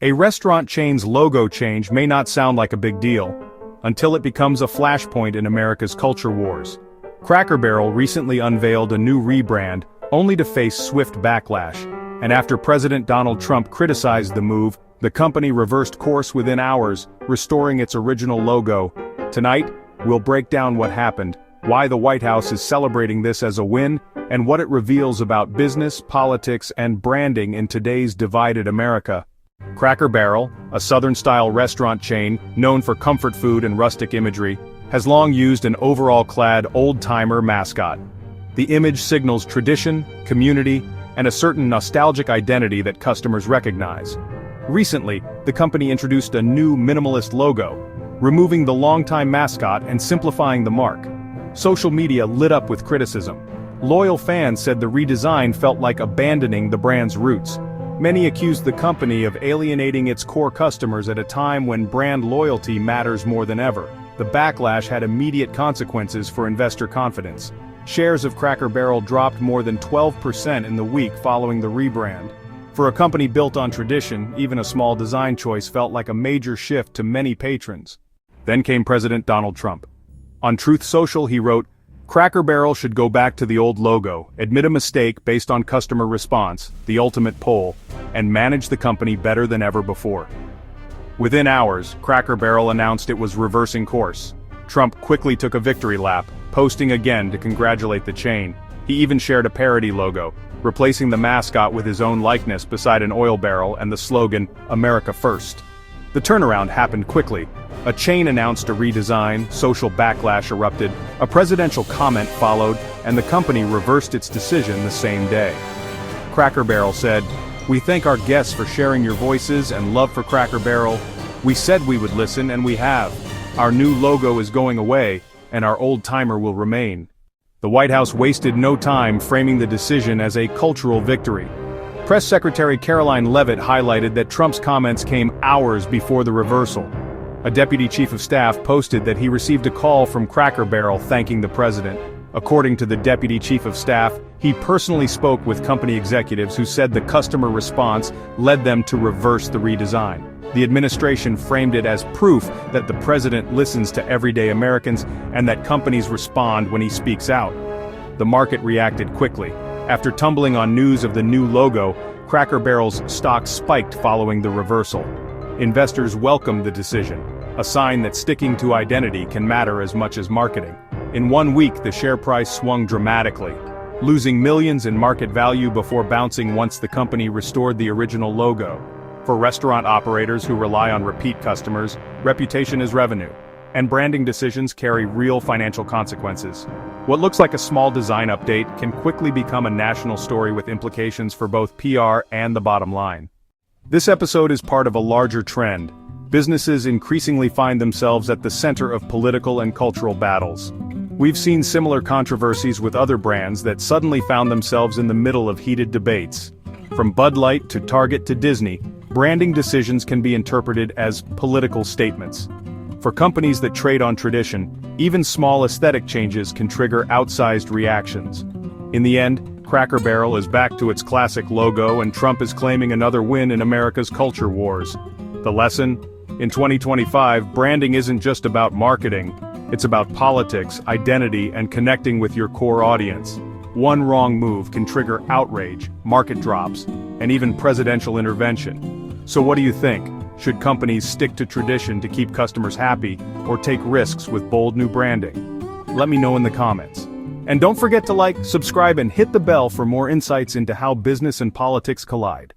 A restaurant chain's logo change may not sound like a big deal, until it becomes a flashpoint in America's culture wars. Cracker Barrel recently unveiled a new rebrand, only to face swift backlash, and after President Donald Trump criticized the move, the company reversed course within hours, restoring its original logo. Tonight, we'll break down what happened, why the White House is celebrating this as a win, and what it reveals about business, politics, and branding in today's divided America. Cracker Barrel, a Southern-style restaurant chain known for comfort food and rustic imagery, has long used an overall-clad old-timer mascot. The image signals tradition, community, and a certain nostalgic identity that customers recognize. Recently, the company introduced a new minimalist logo, removing the longtime mascot and simplifying the mark. Social media lit up with criticism. Loyal fans said the redesign felt like abandoning the brand's roots. Many accused the company of alienating its core customers at a time when brand loyalty matters more than ever. The backlash had immediate consequences for investor confidence. Shares of Cracker Barrel dropped more than 12% in the week following the rebrand. For a company built on tradition, even a small design choice felt like a major shift to many patrons. Then came President Donald Trump. On Truth Social he wrote, "Cracker Barrel should go back to the old logo, admit a mistake based on customer response, the ultimate poll, and manage the company better than ever before." Within hours, Cracker Barrel announced it was reversing course. Trump quickly took a victory lap, posting again to congratulate the chain. He even shared a parody logo, replacing the mascot with his own likeness beside an oil barrel and the slogan, "America First." The turnaround happened quickly. A chain announced a redesign, social backlash erupted, a presidential comment followed, and the company reversed its decision the same day. Cracker Barrel said, "We thank our guests for sharing your voices and love for Cracker Barrel. We said we would listen and we have. Our new logo is going away, and our old timer will remain." The White House wasted no time framing the decision as a cultural victory. Press Secretary Caroline Leavitt highlighted that Trump's comments came hours before the reversal. A deputy chief of staff posted that he received a call from Cracker Barrel thanking the president. According to the deputy chief of staff, he personally spoke with company executives who said the customer response led them to reverse the redesign. The administration framed it as proof that the president listens to everyday Americans and that companies respond when he speaks out. The market reacted quickly. After tumbling on news of the new logo, Cracker Barrel's stock spiked following the reversal. Investors welcomed the decision, a sign that sticking to identity can matter as much as marketing. In 1 week, the share price swung dramatically, losing millions in market value before bouncing once the company restored the original logo. For restaurant operators who rely on repeat customers, reputation is revenue, and branding decisions carry real financial consequences. What looks like a small design update can quickly become a national story with implications for both PR and the bottom line. This episode is part of a larger trend. Businesses increasingly find themselves at the center of political and cultural battles. We've seen similar controversies with other brands that suddenly found themselves in the middle of heated debates. From Bud Light to Target to Disney, branding decisions can be interpreted as political statements. For companies that trade on tradition, even small aesthetic changes can trigger outsized reactions. In the end, Cracker Barrel is back to its classic logo and Trump is claiming another win in America's culture wars. The lesson? In 2025, branding isn't just about marketing, it's about politics, identity, and connecting with your core audience. One wrong move can trigger outrage, market drops, and even presidential intervention. So what do you think? Should companies stick to tradition to keep customers happy, or take risks with bold new branding? Let me know in the comments. And don't forget to like, subscribe, and hit the bell for more insights into how business and politics collide.